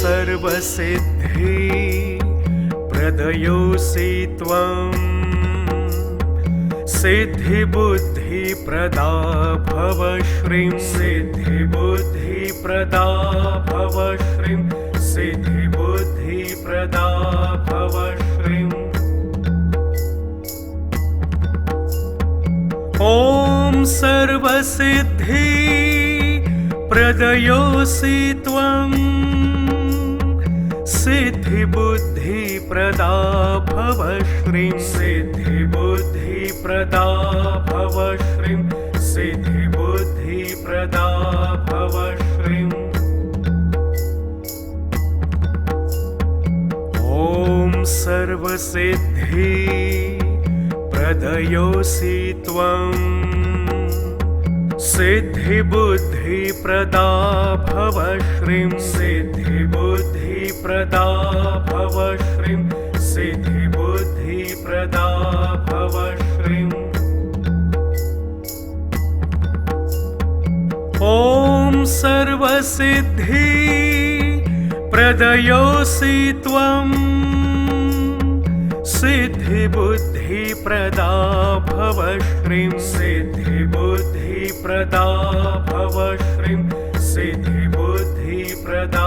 सर्वसिद्धि प्रदयोऽसि त्वं सिद्धिबुद्धिप्रदा भव श्रीं सिद्धिबुद्धिप्रदा भव श्रीं सिद्धिबुद्धिप्रदा भव श्रीं। ॐ सर्वसिद्धि प्रदयोऽसि त्वं सिद्धिबुद्धिप्रदा भव श्रीं सिद्धिबुद्धिप्रदा भव श्रीं सिद्धिबुद्धिप्रदा भव श्रीं। ॐ सर्वसिद्धि प्रदयोऽसि त्वं सिद्धिबुद्धिप्रदा भव श्रीं सिद्धिबुद्धिप्रदा भव श्रीं सिद्धिबुद्धिप्रदा भव श्रीं। ॐ सर्वसिद्धि प्रदयोऽसि त्वं सिद्धिबुद्धिप्रदा भव श्रीं सिद्धिबुद्धिप्रदा भव श्रीं सिद्धिबुद्धिप्रदा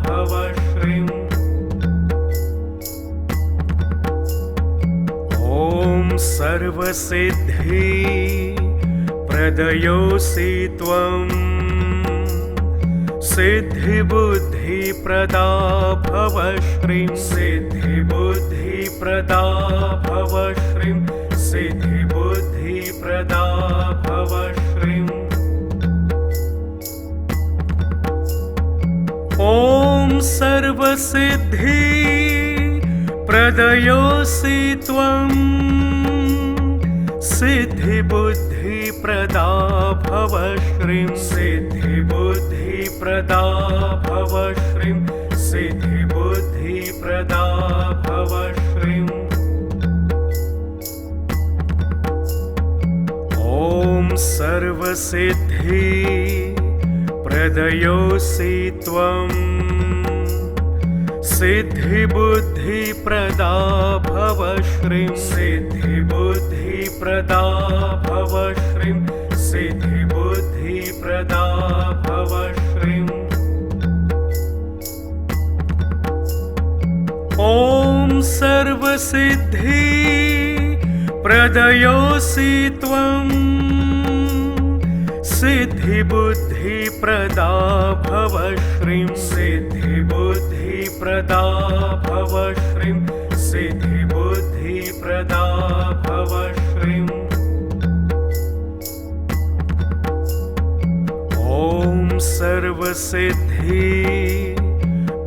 भव श्रीं। ॐ सर्वसिद्धि प्रदयोऽसि त्वं सिद्धिबुद्धिप्रदा भव श्रीं सिद्धिबुद्धिप्रदा भव श्रीं सिद्धिबुद्धिप्रदा भव श्रीं। ॐ सर्वसिद्धि प्रदयोऽसि त्वं सिद्धिबुद्धिप्रदा भव श्रीं सिद्धिबुद्धिप्रदा भव श्रीं सिद्धिबुद्धिप्रदा भव श्रीं। ॐ सर्वसिद्धि प्रदयोऽसि त्वं सिद्धिबुद्धिप्रदा भव श्रीं सिद्धिबुद्धिप्रदा भव श्रीं सिद्धिबुद्धिप्रदा भव श्रीं। ॐ सर्वसिद्धि प्रदयोऽसि त्वं सिद्धिबुद्धिप्रदा भव श्रीं सिद्धिबुद्धिप्रदा भव श्रीं सिद्धिबुद्धिप्रदा भव श्रीं। ॐ सर्वसिद्धि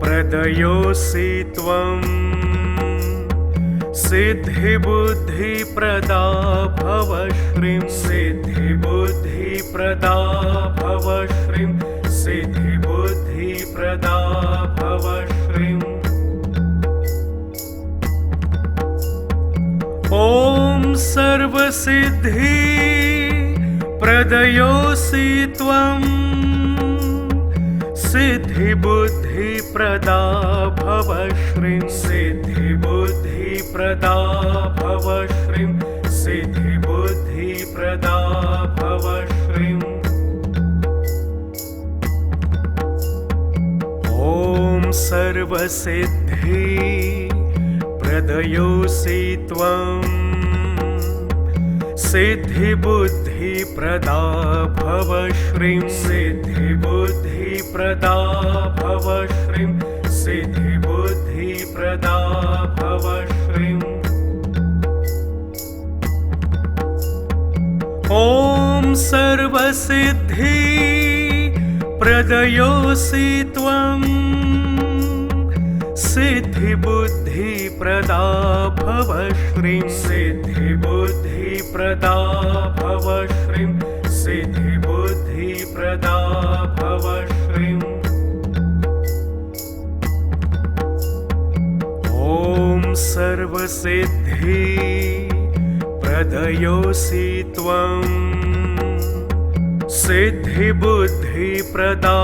प्रदयोऽसि त्वं सिद्धिबुद्धिप्रदा भव श्रीं सिद्धिबुद्धिप्रदा भव श्रीं सिद्धिबुद्धिप्रदा भव श्रीं। ॐ सर्वसिद्धि प्रदयोऽसि त्वं सिद्धिबुद्धिप्रदा भव श्रीं सिद्धिबुद्धिप्रदा भव श्रीं सिद्धिबुद्धिप्रदा भव श्रीं। ॐ सर्वसिद्धि प्रदयोऽसि त्वं सिद्धिबुद्धिप्रदा भव श्रीं सिद्धिबुद्धिप्रदा भव श्रीं सिद्धिबुद्धिप्रदा भव श्रीं। ॐ सर्वसिद्धि प्रदयोऽसि त्वं सिद्धिबुद्धिप्रदा भव श्रीं सिद्धिबुद्धिप्रदा भव श्रीं सिद्धिबुद्धिप्रदा भव श्रीं। ॐ सर्वसिद्धि प्रदयोऽसि त्वं सिद्धिबुद्धिप्रदा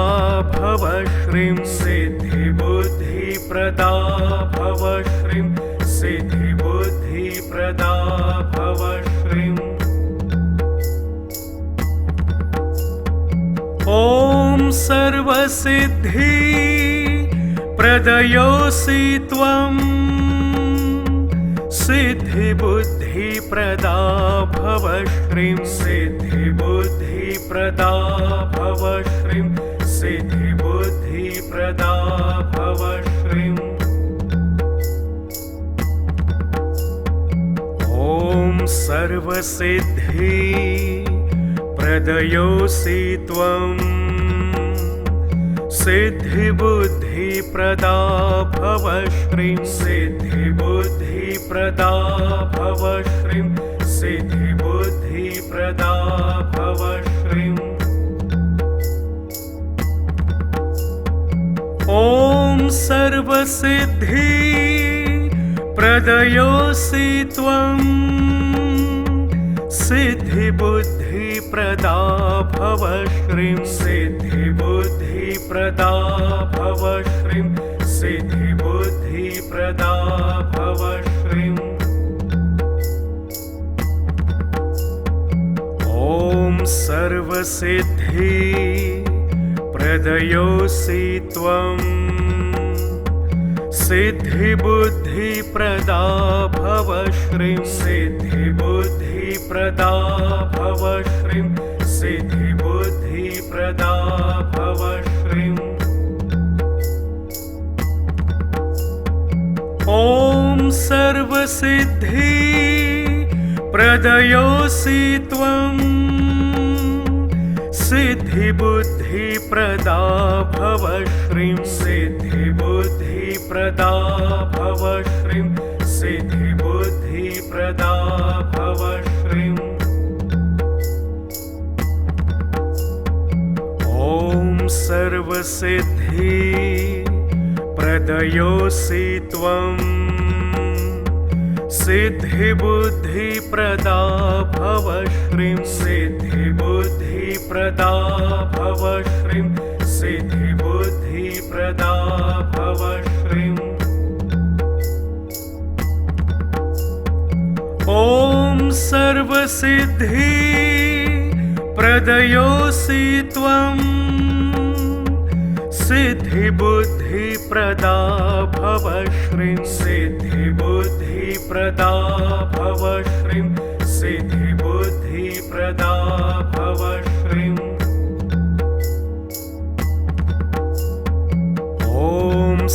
भव श्रीं सिद्धिबुद्धिप्रदा भव श्रीं सिद्धिबुद्धिप्रदा भव श्रीं ॐ सर्वसिद्धि प्रदयोऽसि त्वं सिद्धिबुद्धिप्रदा भव श्रीं सिद्धिबुद्धिप्रदा भव श्रीं सिद्धिबुद्धिप्रदा भव श्रीं ॐ सर्वसिद्धि प्रदयोऽसि त्वं सिद्धिबुद्धिप्रदा भव श्रीं सिद्धिबुद्धिप्रदा भव श्रीं सिद्धिबुद्धिप्रदा भव श्रीं ॐ सर्वसिद्धि प्रदयोऽसि त्वं सिद्धिबुद्धिप्रदा भव श्रीं सिद्धिबुद्धिप्रदा भव श्रीं सिद्धिबुद्धिप्रदा भव श्रीं ॐ सर्वसिद्धि प्रदयोऽसि त्वं सिद्धिबुद्धिप्रदा भव श्रीं सिद्धिबुद्धिप्रदा भव श्रीं सिद्धिबुद्धिप्रदा भव श्रीं ॐ सर्वसिद्धि प्रदयोऽसि त्वं सिद्धिबुद्धिप्रदा भव श्रीं सिद्धिबुद्धिप्रदा भव श्रीं सिद्धिबुद्धिप्रदा भव श्रीं ॐ सर्वसिद्धि प्रदयोऽसि त्वं सिद्धिबुद्धिप्रदा भव श्रीं सिद्धिबुद्धिप्रदा भव श्रीं सिद्धिबुद्धिप्रदा भव श्रीं ॐ सर्वसिद्धि प्रदयोऽसि त्वं सिद्धिबुद्धिप्रदा भव श्रीं सिद्धिबुद्धिप्रदा भव श्रीं सिद्धिबुद्धिप्रदा भव श्रीं ॐ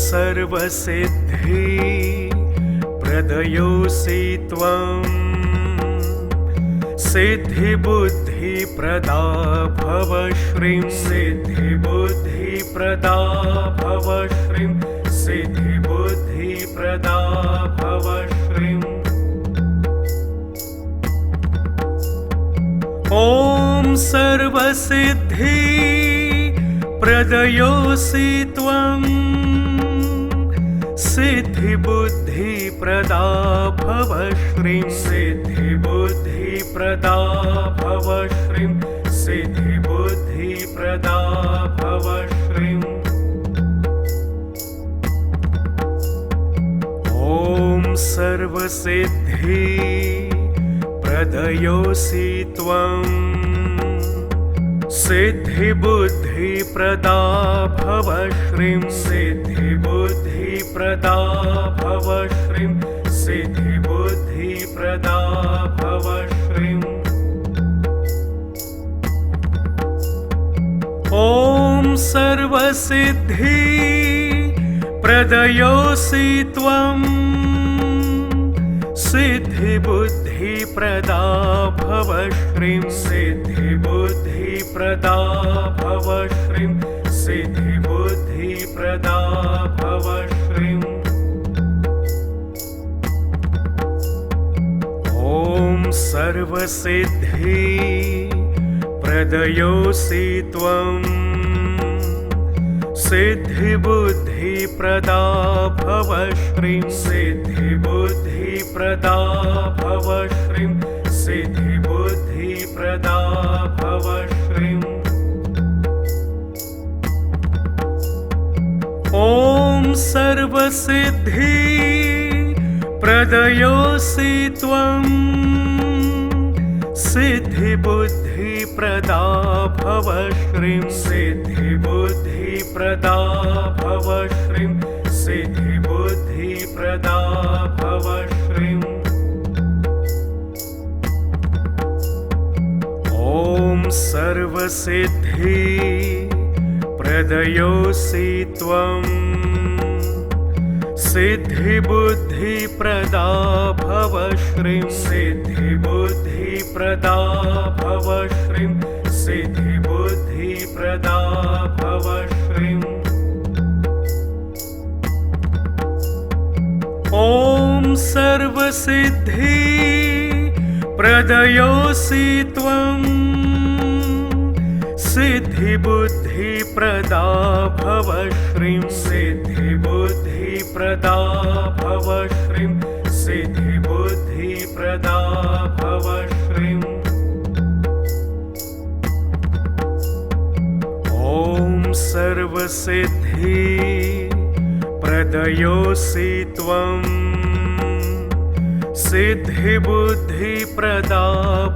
सर्वसिद्धि प्रदयोऽसि त्वं सिद्धिबुद्धिप्रदा भव श्रीं सिद्धिबुद्धिप्रदा भव श्रीं सिद्धिबुद्धिप्रदा भव श्रीं ॐ सर्वसिद्धि प्रदयोऽसि त्वं सिद्धिबुद्धिप्रदा भव श्रीं सिद्धिबुद्धिप्रदा भव श्रीं सिद्धिबुद्धिप्रदा भव श्रीं ॐ सर्वसिद्धि प्रदयोऽसि त्वं सिद्धिबुद्धिप्रदा भव श्रीं सिद्धिबुद्धिप्रदा भव श्रीं सिद्धिबुद्धिप्रदा भव श्रीं ॐ सर्वसिद्धि प्रदयोऽसि त्वं सिद्धिबुद्धिप्रदा भव श्रीं सिद्धिबुद्धिप्रदा भव श्रीं सिद्धिबुद्धिप्रदा भव श्रीं ॐ सर्वसिद्धि प्रदयोऽसि त्वं सिद्धिबुद्धिप्रदा भव श्रीं सिद्धिबुद्धिप्रदा भव श्रीं सिद्धिबुद्धिप्रदा भव श्रीं सर्वसिद्धि प्रदयोऽसि त्वं सिद्धिबुद्धिप्रदा भव श्रीं सिद्धिबुद्धिप्रदा भव श्रीं सिद्धिबुद्धिप्रदा भव श्रीं ॐ सर्वसिद्धि प्रदयोऽसि त्वं सिद्धिबुद्धिप्रदा भव श्रीं सिद्धिबुद्धिप्रदा भव श्रीं सिद्धिबुद्धिप्रदा भव श्रीं ॐ सर्वसिद्धि प्रदयोऽसि त्वं सिद्धिबुद्धिप्रदा भव श्रीं सिद्धिबुद्धिप्रदा भव श्रीं सिद्धिबुद्धिप्रदा भव श्रीं ॐ सर्वसिद्धि प्रदयोऽसि त्वं सिद्धिबुद्धिप्रदा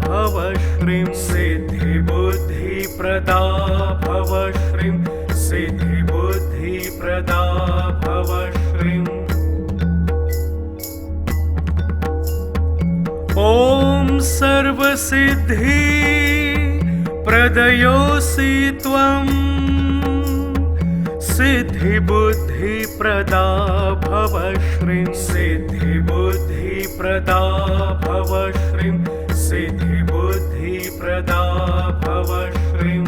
भव श्रीं सिद्धिबुद्धिप्रदा भव श्रीं सिद्धिबुद्धिप्रदा भव श्रीं ॐ सर्वसिद्धि प्रदयोऽसि त्वं सिद्धिबुद्धिप्रदा भव श्रीं सिद्धिबुद्धिप्रदा भव श्रीं सिद्धिबुद्धिप्रदा भव श्रीं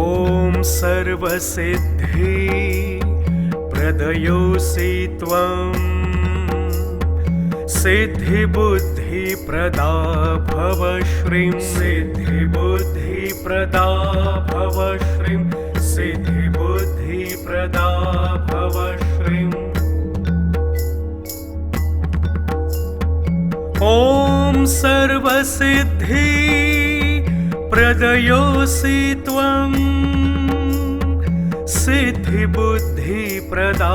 ॐ सर्वसिद्धि प्रदयोऽसि त्वं सिद्धिबुद्धिप्रदा भव श्रीं सिद्धिबुद्धिप्रदा भव श्रीं सिद्धिबुद्धिप्रदा भव श्रीं ॐ सर्वसिद्धि प्रदयोऽसि त्वं सिद्धिबुद्धिप्रदा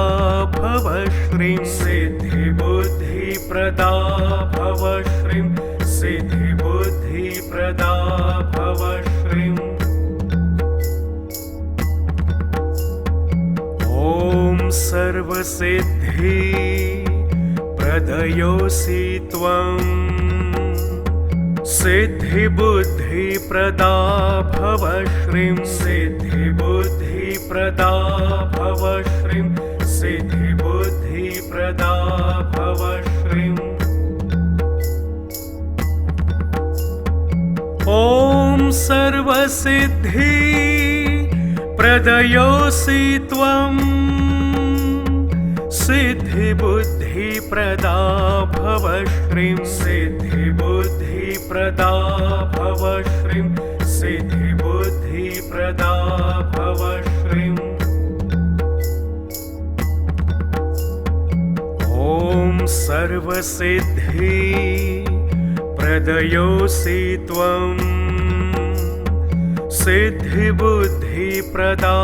भव श्रीं सिद्धिबुद्धिप्रदा भव श्रीं सिद्धिबुद्धिप्रदा भव श्रीं ॐ सर्वसिद्धि प्रदयोऽसि त्वं सिद्धिबुद्धिप्रदा भव श्रीं सिद्धिबुद्धिप्रदा भव श्रीं सिद्धिबुद्धिप्रदा भव श्रीं ॐ सर्वसिद्धि प्रदयोऽसि त्वं सिद्धिबुद्धिप्रदा भव श्रीं सिद्धिबुद्धिप्रदा भव श्रीं सिद्धिबुद्धिप्रदा भव श्रीं ॐ सर्वसिद्धि प्रदयोऽसि त्वं सिद्धिबुद्धिप्रदा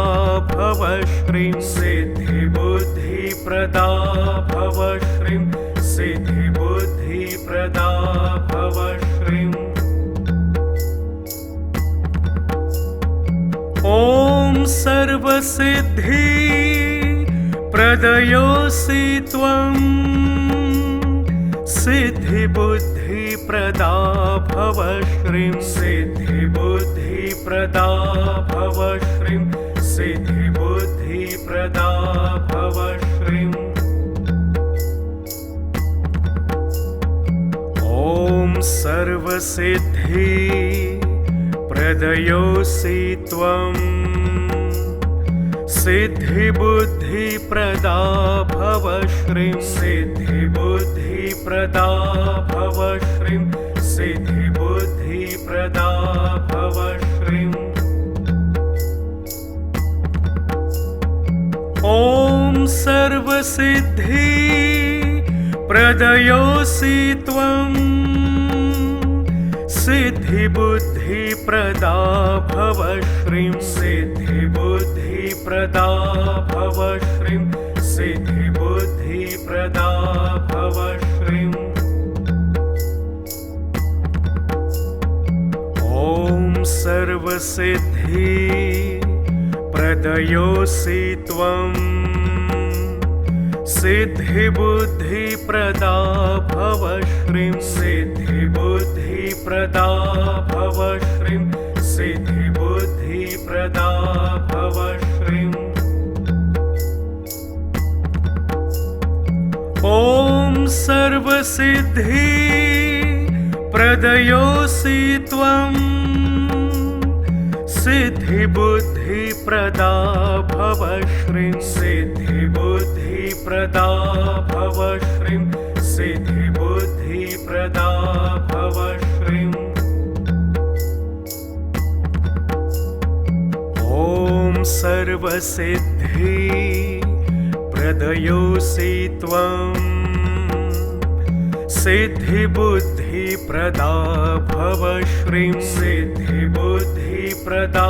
भव श्रीं सिद्धिबुद्धिप्रदा भव श्रीं सिद्धिबुद्धिप्रदा भव श्रीं ॐ सर्वसिद्धि प्रदयोऽसि त्वं सिद्धिबुद्धिप्रदा भव श्रीं सिद्धिबुद्धिप्रदा भव श्रीं सिद्धिबुद्धिप्रदा भव श्रीं ॐ सर्वसिद्धि प्रदयोऽसि त्वं सिद्धिबुद्धिप्रदा भव श्रीं सिद्धिबुद्धिप्रदा भव श्रीं सिद्धिबुद्धिप्रदा भव श्रीं ॐ सर्वसिद्धि प्रदयोऽसि त्वं सिद्धिबुद्धि सिद्धिबुद्धिप्रदा भव श्रीं सिद्धिबुद्धिप्रदा भव श्रीं सिद्धिबुद्धिप्रदा भव श्रीं ॐ सर्वसिद्धि प्रदयोऽसि त्वं सिद्धिबुद्धिप्रदा भव श्रीं सिद्धिबुद्धिप्रदा भव श्रीं सिद्धिबुद्धिप्रदा भव श्रीं ॐ सर्वसिद्धि प्रदयोऽसि त्वं सिद्धिबुद्धिप्रदा भव श्रीं सिद्धिबुद्धिप्रदा भव श्रीं सिद्धिबुद्धिप्रदा भव श्रीं ॐ सर्वसिद्धि प्रदयोऽसि त्वं सिद्धिबुद्धिप्रदा भव श्रीं सिद्धिबुद्धिप्रदा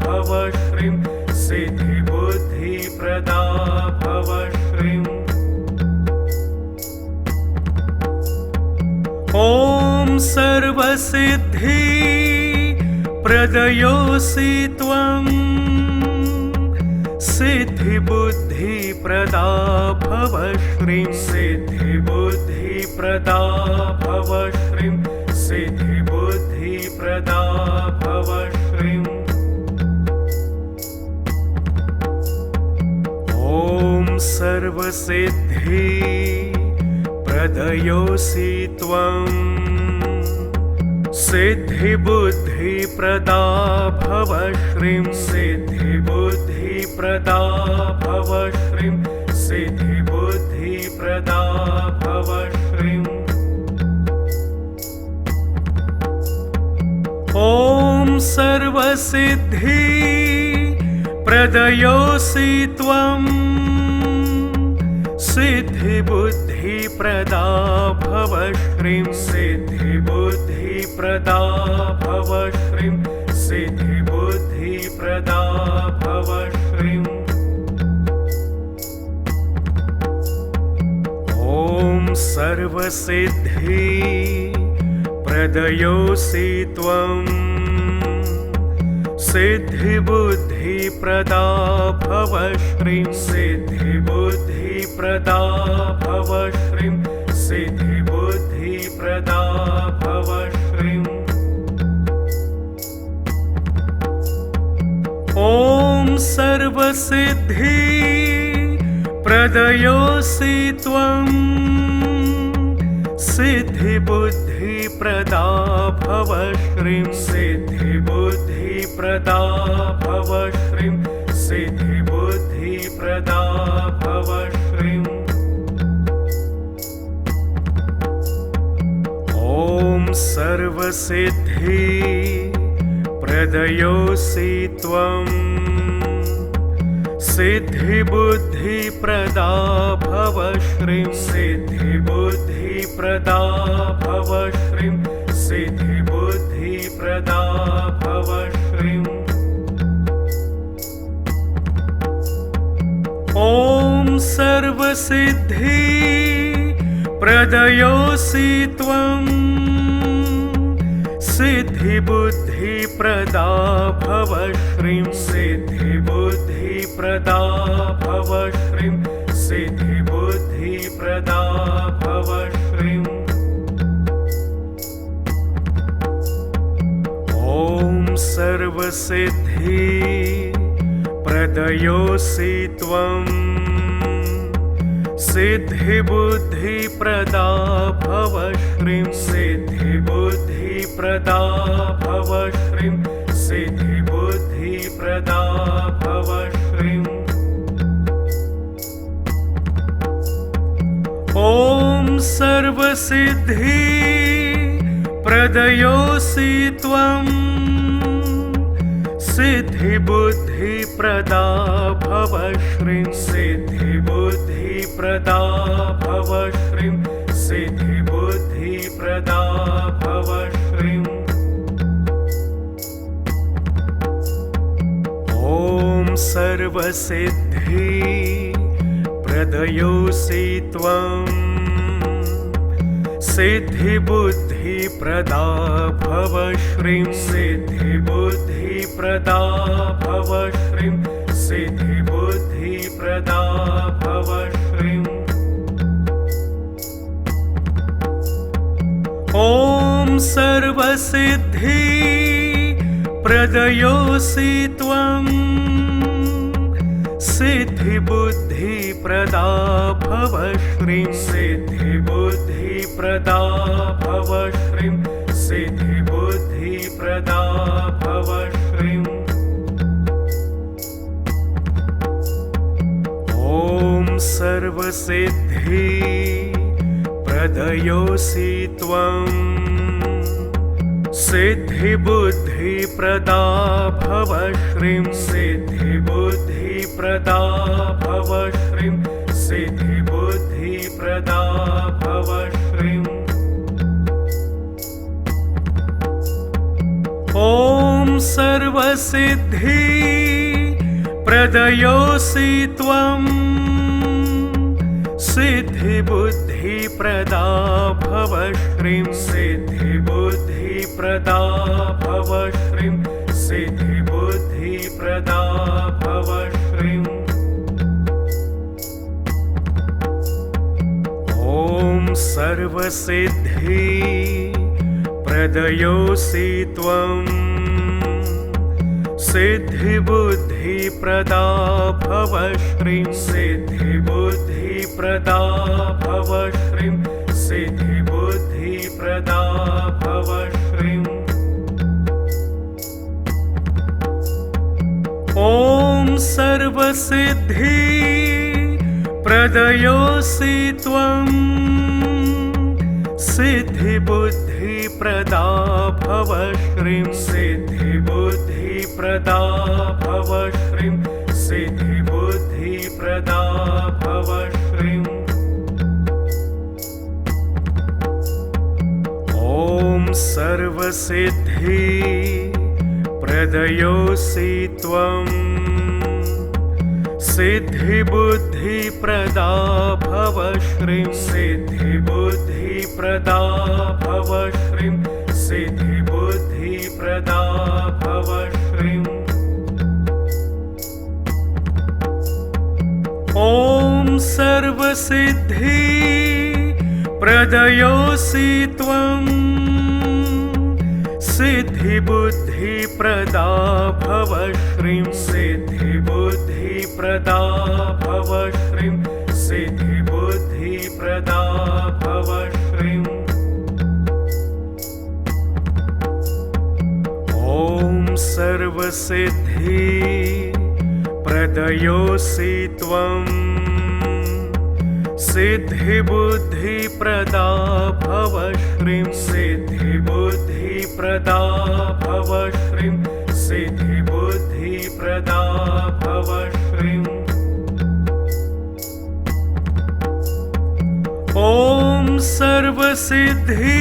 भव श्रीं सिद्धिबुद्धिप्रदा भव श्रीं ॐ सर्वसिद्धि प्रदयोऽसि त्वं सिद्धिबुद्धिप्रदा भव श्रीं सिद्धिबुद्धिप्रदा भव श्रीं सिद्धिबुद्धिप्रदा भव श्रीं ॐ सर्वसिद्धि प्रदयोऽसि त्वं सिद्धिबुद्धिप्रदा भव श्रीं सिद्धिबुद्धिप्रदा भव श्रीं सिद्धिबुद्धिप्रदा भव श्रीं ॐ सर्वसिद्धि प्रदयोऽसि त्वं सिद्धिबुद्धिप्रदा भव श्रीं सिद्धिबुद्धिप्रदा भव श्रीं सिद्धिबुद्धिप्रदा भव श्रीं ॐ सर्वसिद्धि प्रदयोऽसि त्वं सिद्धिबुद्धिप्रदा भव श्रीं सिद्धिबुद्धिप्रदा भव श्रीं सिद्धिबुद्धिप्रदा भव श्रीं ॐ सर्वसिद्धि प्रदयोऽसि त्वं सिद्धिबुद्धिप्रदा भव श्रीं सिद्धिबुद्धिप्रदा भव श्रीं सिद्धिबुद्धिप्रदा भव श्रीं ॐ सर्वसिद्धि प्रदयोऽसि त्वं सिद्धिबुद्धिप्रदा भव श्रीं सिद्धिबुद्धिप्रदा भव श्रीं सिद्धिबुद्धिप्रदा भव श्रीं ॐ सर्वसिद्धि प्रदयोऽसि त्वं सिद्धिबुद्धिप्रदा भव श्रीं सिद्धिबुद्धिप्रदा भव श्रीं सिद्धिबुद्धिप्रदा भव श्रीं ॐ सर्वसिद्धि प्रदयोऽसि त्वं सिद्धिबुद्धिप्रदा भव श्रीं सिद्धिबुद्धिप्रदा भव श्रीं सिद्धिबुद्धिप्रदा भव श्रीं ॐ सर्वसिद्धि प्रदयोऽसि त्वं सिद्धिबुद्धिप्रदा भव श्रीं सिद्धिबुद्धिप्रदा भव श्रीं सिद्धिबुद्धिप्रदा भव श्रीं सर्वसिद्धि प्रदयोऽसि त्वं सिद्धिबुद्धिप्रदा भव श्रीं सिद्धिबुद्धिप्रदा भव श्रीं सिद्धिबुद्धिप्रदा भव श्रीं ॐ सर्वसिद्धि प्रदयोऽसि त्वं सिद्धिबुद्धिप्रदा भव श्रीं सिद्धिबुद्धिप्रदा भव श्रीं सिद्धिबुद्धिप्रदा भव श्रीं ॐ सर्वसिद्धि प्रदयोऽसि त्वं सिद्धिबुद्धिप्रदा भव श्रीं सिद्धिबुद्धिप्रदा भव श्रीं सिद्धिबुद्धिप्रदा भव श्रीं ॐ सर्वसिद्धि प्रदयोऽसि त्वं सिद्धिबुद्धिप्रदा भव श्रीं सिद्धिबुद्धिप्रदा भव श्रीं सिद्धिबुद्धिप्रदा भव श्रीं ॐ सर्वसिद्धि प्रदयोऽसि त्वं सिद्धिबुद्धिप्रदा भव श्रीं सिद्धिबुद्धिप्रदा भव श्रीं सिद्धिबुद्धिप्रदा भव श्रीं ॐ सर्वसिद्धि प्रदयोऽसि त्वं सिद्धिबुद्धिप्रदा भव श्रीं सिद्धिबुद्धिप्रदा भव श्रीं सिद्धिबुद्धिप्रदा भव श्रीं ॐ सर्वसिद्धि प्रदयोऽसि त्वं सिद्धिबुद्धिप्रदा भव श्रीं सिद्धिबुद्धिप्रदा भव श्रीं सिद्धिबुद्धिप्रदा भव श्रीं ॐ सर्वसिद्धि प्रदयोऽसि त्वं सिद्धिबुद्धिप्रदा भव श्रीं सिद्धिबुद्धिप्रदा भव श्रीं सिद्धिबुद्धिप्रदा भव श्रीं ॐ सर्वसिद्धि प्रदयोऽसि त्वं सिद्धिबुद्धिप्रदा भव श्रीं सिद्धिबुद्धिप्रदा भव श्रीं सिद्धिबुद्धिप्रदा भव श्रीं ॐ सर्वसिद्धि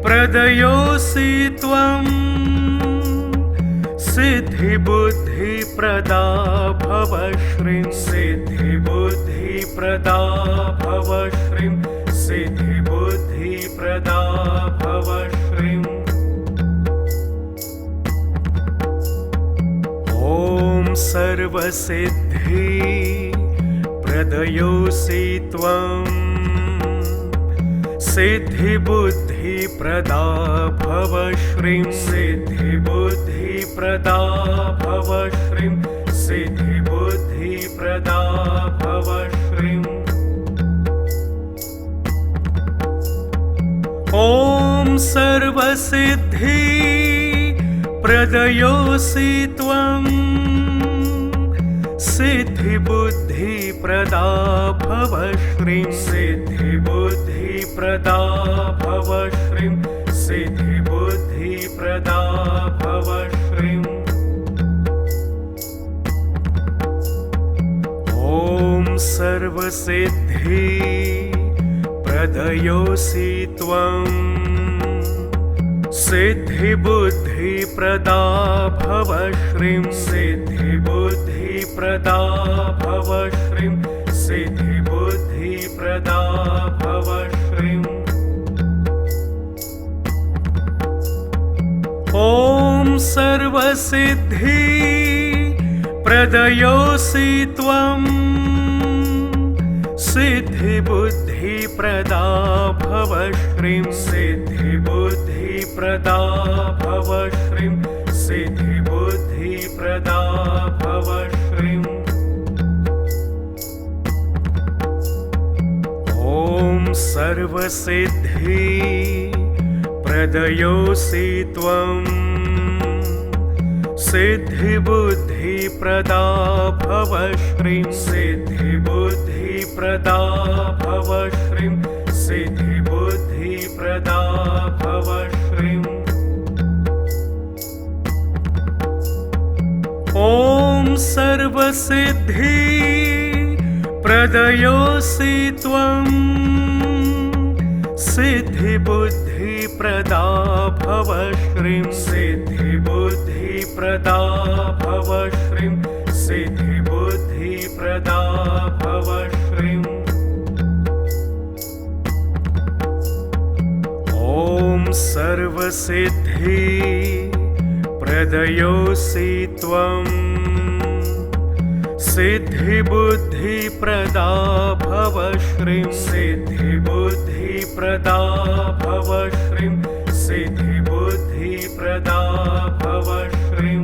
प्रदयोऽसि त्वं सिद्धिबुद्धिप्रदा भव श्रीं सिद्धिबुद्धिप्रदा भव श्रीं सिद्धिबुद्धिप्रदा भव श्रीं ॐ सर्वसिद्धि प्रदयोऽसि त्वं सिद्धिबुद्धिप्रदा भव श्रीं सिद्धिबुद्धिप्रदा भव श्रीं सिद्धिबुद्धिप्रदा भव श्रीं ॐ सर्वसिद्धि प्रदयोऽसि त्वं सिद्धिबुद्धिप्रदा भव श्रीं सिद्धिबुद्धिप्रदा भव श्रीं सिद्धिबुद्धिप्रदा भव श्रीं ॐ सर्वसिद्धि प्रदयोऽसि त्वं सिद्धिबुद्धिप्रदा भव श्रीं सिद्धिबुद्धिप्रदा भव श्रीं सिद्धिबुद्धिप्रदा भव श्रीं ॐ सर्वसिद्धि प्रदयोऽसि त्वं सिद्धिबुद्धिप्रदा भव श्रीं सिद्धिबुद्धिप्रदा भव श्रीं सिद्धिबुद्धिप्रदा भव श्रीं ॐ सर्वसिद्धि प्रदयोऽसि त्वं सिद्धिबुद्धिप्रदा भव श्रीं सिद्धिबुद्धिप्रदा भव श्रीं सिद्धिबुद्धिप्रदा भव श्रीं ॐ सर्वसिद्धि प्रदयोऽसि त्वं सिद्धिबुद्धिप्रदा भव श्रीं सिद्धिबुद्धिप्रदा भव श्रीं सिद्धिबुद्धिप्रदा भव श्रीं ॐ सर्वसिद्धि प्रदयोऽसि त्वं सिद्धिबुद्धिप्रदा भव श्रीं सिद्धिबुद्धिप्रदा भव श्रीं सिद्धिबुद्धिप्रदा भव श्रीं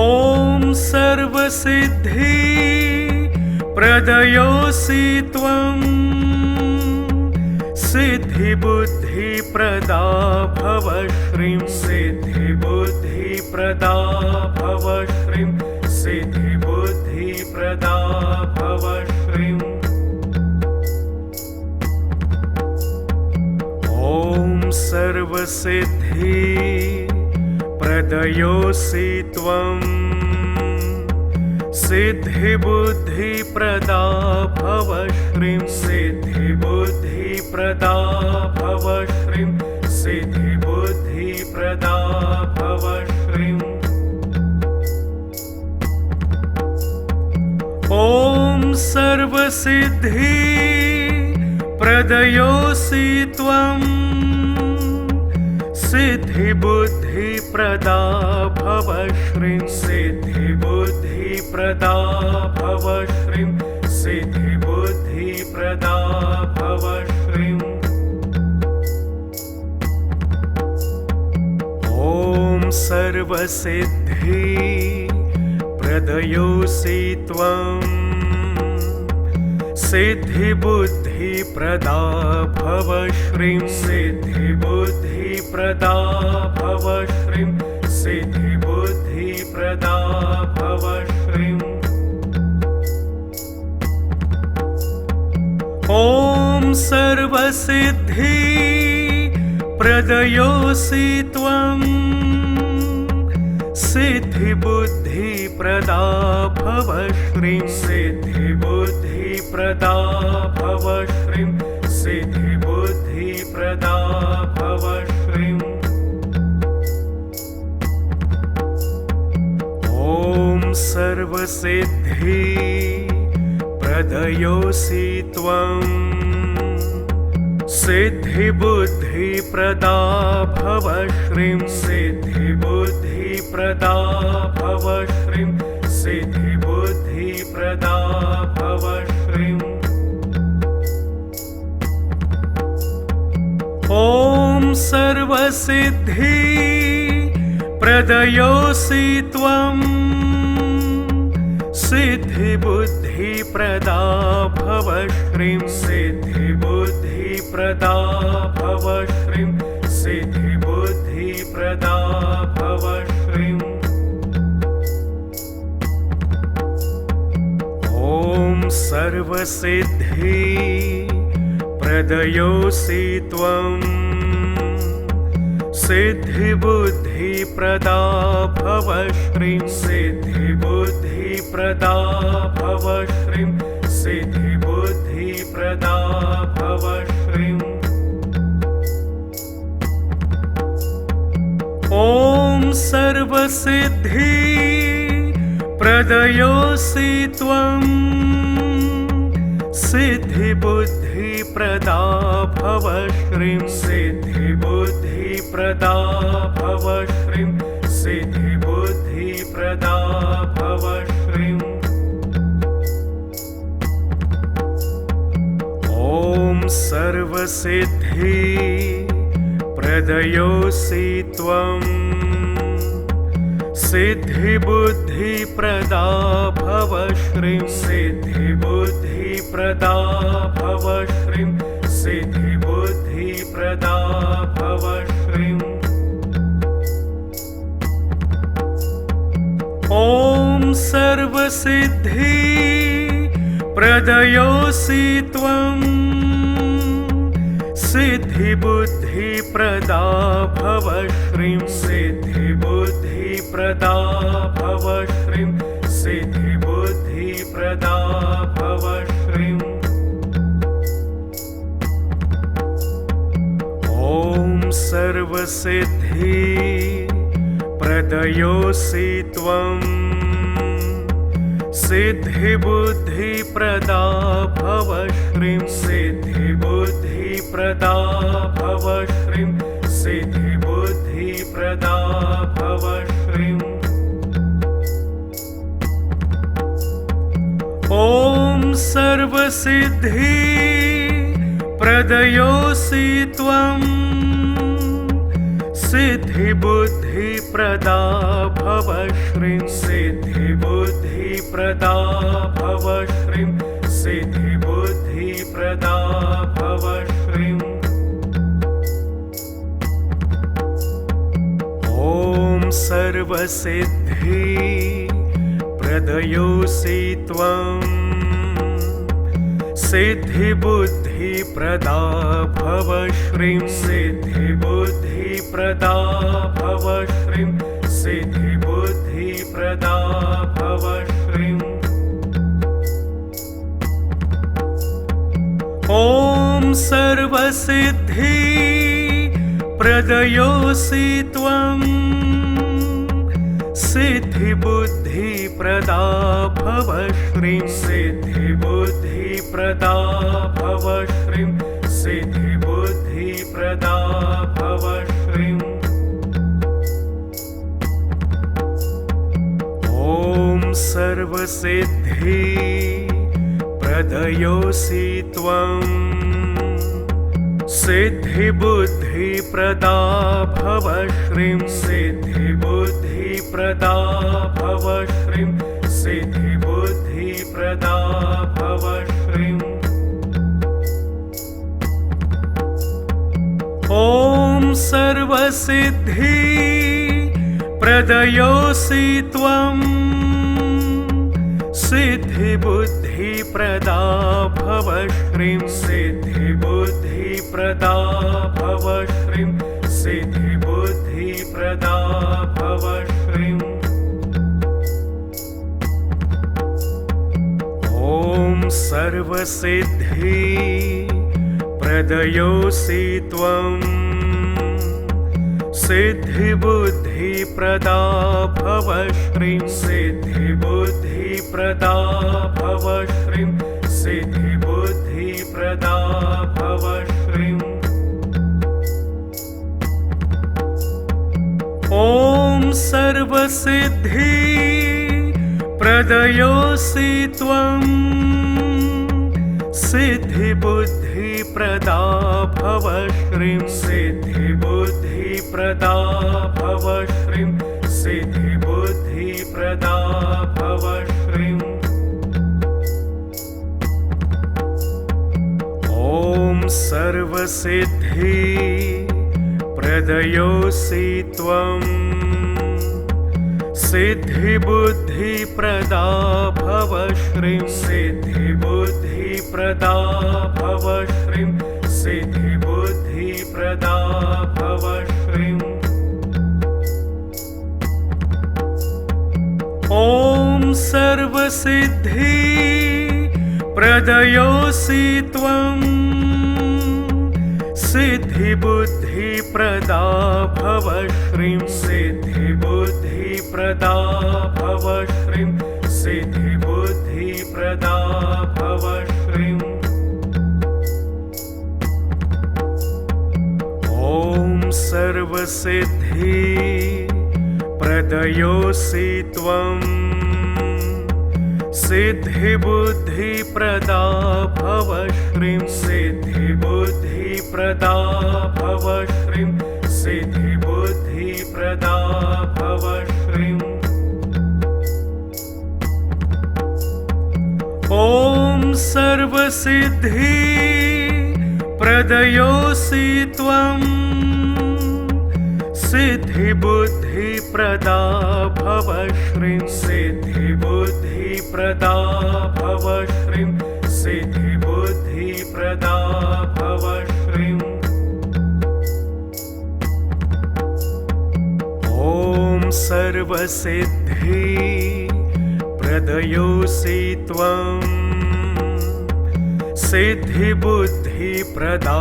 ॐ सर्वसिद्धि प्रदयोऽसि त्वं सिद्धिबुद्धिप्रदा भव श्रीं सिद्धिबुद्धिप्रदा भव श्रीं सिद्धिबुद्धिप्रदा भव श्रीं ॐ सर्वसिद्धि प्रदयोऽसि त्वं सिद्धिबुद्धिप्रदा भव श्रीं सिद्धिबुद्धिप्रदा भव श्रीं सिद्धिबुद्धिप्रदा भव श्रीं ॐ सर्वसिद्धि प्रदयोऽसि त्वं सिद्धिबुद्धिप्रदा भव श्रीं सिद्धिबुद्धिप्रदा भव श्रीं सिद्धिबुद्धिप्रदा भव श्रीं ॐ सर्वसिद्धि प्रदयोऽसि त्वं सिद्धिबुद्धिप्रदा भव श्रीं सिद्धिबुद्धिप्रदा भव श्रीं सिद्धिबुद्धिप्रदा भव श्रीं ॐ सर्वसिद्धि प्रदयोऽसि त्वं सिद्धिबुद्धिप्रदा भव श्रीं सिद्धिबुद्धिप्रदा भव श्रीं सिद्धिबुद्धिप्रदा भव श्रीं ॐ सर्वसिद्धि प्रदयोऽसि त्वं सिद्धिबुद्धिप्रदा भव श्रीं सिद्धिबुद्धिप्रदा भव श्रीं सिद्धिबुद्धिप्रदा भव श्रीं ॐ सर्वसिद्धि प्रदयोऽसि त्वं सिद्धिबुद्धिप्रदा भव श्रीं सिद्धिबुद्धिप्रदा भव श्रीं सिद्धिबुद्धिप्रदा भव श्रीं ॐ सर्वसिद्धि प्रदयोऽसि त्वं सिद्धिबुद्धिप्रदा भव श्रीं सिद्धिबुद्धिप्रदा भव श्रीं सिद्धिबुद्धिप्रदा भव श्रीं सर्वसिद्धि प्रदयोऽसि त्वं सिद्धिबुद्धिप्रदा भव श्रीं सिद्धिबुद्धिप्रदा भव श्रीं सिद्धिबुद्धिप्रदा भव श्रीं ॐ सर्वसिद्धि प्रदयोऽसि त्वं सिद्धिबुद्धिप्रदा भव श्रीं सिद्धिबुद्धिप्रदा भव श्रीं सिद्धिबुद्धिप्रदा भव श्रीं ॐ सर्वसिद्धि प्रदयोऽसि त्वं सिद्धिबुद्धिप्रदा भव श्रीं सिद्धिबुद्धिप्रदा भव श्रीं सिद्धिबुद्धिप्रदा भव श्रीं ॐ सर्वसिद्धि प्रदयोऽसि त्वं सिद्धिबुद्धिप्रदा भव श्रीं सिद्धिबुद्धिप्रदा भव श्रीं सिद्धिबुद्धिप्रदा भव श्रीं ॐ सर्वसिद्धि प्रदयोऽसि त्वं सिद्धिबुद्धिप्रदा भव श्रीं सिद्धिबुद्धिप्रदा भव श्रीं सिद्धिबुद्धिप्रदा भव श्रीं ॐ सर्वसिद्धि प्रदयोऽसि त्वं सिद्धिबुद्धिप्रदा भव श्रीं सिद्धिबुद्धिप्रदा भव श्रीं सिद्धिबुद्धिप्रदा भव श्रीं ॐ सर्वसिद्धि प्रदयोऽसि त्वं सिद्धिबुद्धिप्रदा भव श्रीं सिद्धिबुद्धिप्रदा भव श्रीं सिद्धिबुद्धिप्रदा भव श्रीं ॐ सर्वसिद्धि प्रदयोऽसि त्वं सिद्धिबुद्धिप्रदा भव श्रीं सिद्धिबुद्धिप्रदा भव श्रीं सिद्धिबुद्धिप्रदा भव श्रीं ॐ सर्वसिद्धि प्रदयोऽसि त्वं सिद्धिबुद्धिप्रदा भव श्रीं सिद्धिबुद्धिप्रदा भव श्रीं सिद्धिबुद्धिप्रदा भव श्रीं ॐ सर्वसिद्धि प्रदयोऽसि त्वं सिद्धिबुद्धिप्रदा भव श्रीं सिद्धिबुद्धिप्रदा भव श्रीं सिद्धिबुद्धिप्रदा भव श्रीं ॐ सर्वसिद्धि प्रदयोऽसि त्वं सिद्धिबुद्धिप्रदा भव श्रीं सिद्धिबुद्धिप्रदा भव श्रीं सिद्धिबुद्धिप्रदा भव श्रीं ॐ सर्वसिद्धि प्रदयोऽसि त्वं सिद्धिबुद्धिप्रदा भव श्रीं सिद्धिबुद्धिप्रदा भव श्रीं सिद्धिबुद्धिप्रदा भव श्रीं ॐ सर्वसिद्धि प्रदयोऽसि त्वं सिद्धिबुद्धि सिद्धिबुद्धिप्रदा भव श्रीं सिद्धिबुद्धिप्रदा भव श्रीं सिद्धिबुद्धिप्रदा भव श्रीं ॐ सर्वसिद्धि प्रदयोऽसि त्वं सिद्धिबुद्धिप्रदा भव श्रीं सिद्धिबुद्धिप्रदा भव श्रीं सिद्धिबुद्धिप्रदा भव श्रीं ॐ सर्वसिद्धि प्रदयोऽसि त्वं सिद्धिबुद्धिप्रदा भव श्रीं सिद्धिबुद्धिप्रदा भव श्रीं सिद्धिबुद्धिप्रदा भव श्रीं ॐ सर्वसिद्धि प्रदयोऽसि त्वं सिद्धिबुद्धिप्रदा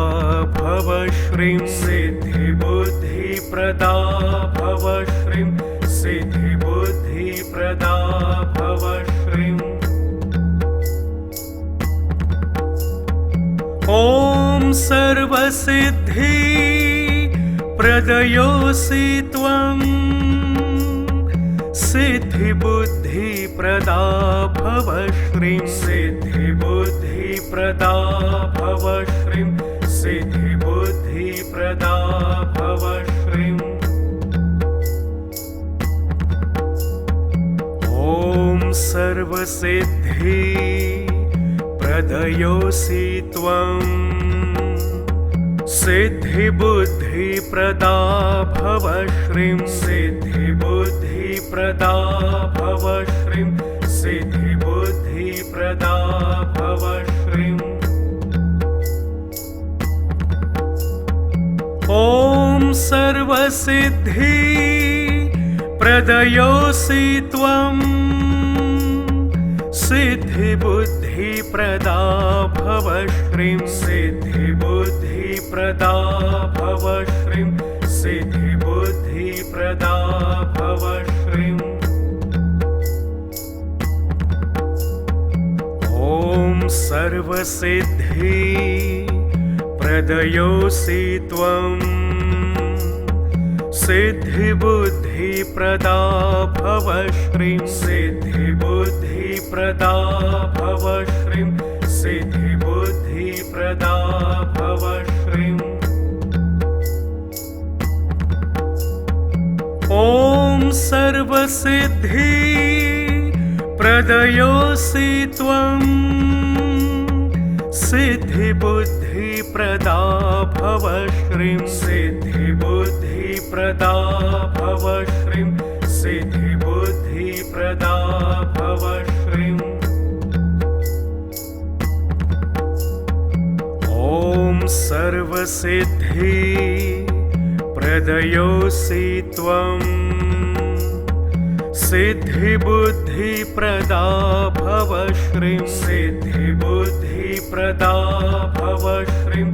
भव श्रीं सिद्धिबुद्धिप्रदा भव श्रीं सिद्धिबुद्धिप्रदा भव श्रीं ॐ सर्वसिद्धि प्रदयोऽसि त्वं सिद्धिबुद्धिप्रदा भव श्रीं सिद्धिबुद्धिप्रदा भव श्रीं सिद्धिबुद्धिप्रदा भव श्रीं ॐ सर्वसिद्धि प्रदयोऽसि त्वं सिद्धिबुद्धिप्रदा भव श्रीं सिद्धिबुद्धिप्रदा भव श्रीं सिद्धिबुद्धिप्रदा भव श्रीं ॐ सर्वसिद्धि प्रदयोऽसि त्वं सिद्धिबुद्धिप्रदा भव श्रीं सिद्धिबुद्धिप्रदा भव श्रीं सिद्धिबुद्धिप्रदा भव श्रीं ॐ सर्वसिद्धि प्रदयोऽसि त्वं सिद्धिबुद्धिप्रदा भव श्रीं सिद्धिबुद्धिप्रदा भव श्रीं सिद्धिबुद्धिप्रदा भव श्रीं ॐ सर्वसिद्धि प्रदयोऽसि त्वं सिद्धिबुद्धिप्रदा भव श्रीं सिद्धिबुद्धिप्रदा भव श्रीं सिद्धिबुद्धिप्रदा भव श्रीं ॐ सर्वसिद्धि प्रदयोऽसि त्वं सिद्धिबुद्धिप्रदा भव श्रीं सिद्धिबुद्धिप्रदा भव श्रीं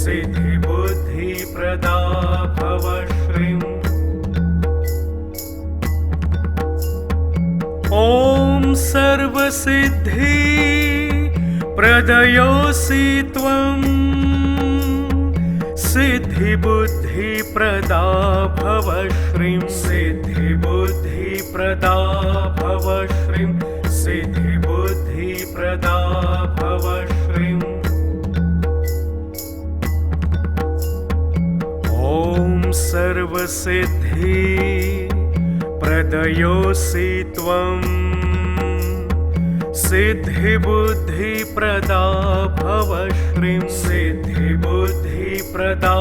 सिद्धिबुद्धिप्रदा भव श्रीं ॐ सर्वसिद्धि प्रदयोऽसि त्वं सिद्धिबुद्धिप्रदा भव श्रीं सिद्धिबुद्धिप्रदा भव श्रीं सिद्धिबुद्धिप्रदा भव श्रीं ॐ सर्वसिद्धि प्रदयोऽसि त्वं सिद्धिबुद्धिप्रदा भव श्रीं सिद्धिबुद्धिप्रदा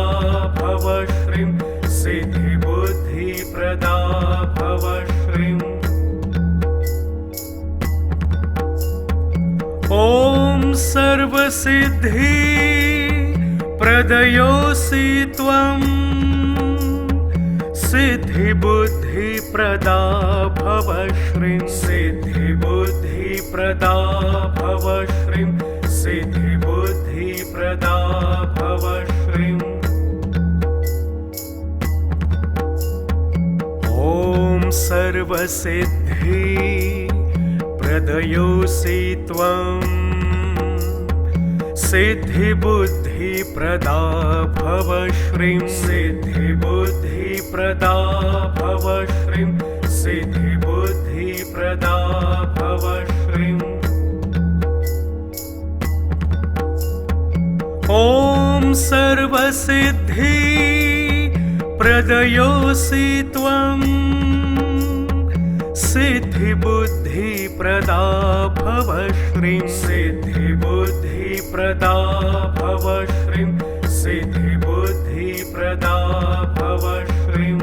भव श्रीं सिद्धिबुद्धिप्रदा भव श्रीं ॐ सर्वसिद्धि प्रदयोऽसि त्वं सिद्धिबुद्धिप्रदा भव श्रीं सिद्धिबुद्धिप्रदा भव श्रीं सिद्धिबुद्धिप्रदा भव श्रीं सर्वसिद्धि प्रदयोऽसि त्वं सिद्धिबुद्धिप्रदा भव श्रीं सिद्धिबुद्धिप्रदा भव श्रीं सिद्धिबुद्धिप्रदा भव श्रीं ॐ सर्वसिद्धि प्रदयोऽसि त्वं सिद्धिबुद्धिप्रदा भव श्रीं सिद्धिबुद्धिप्रदा भव श्रीं सिद्धिबुद्धिप्रदा भव श्रीं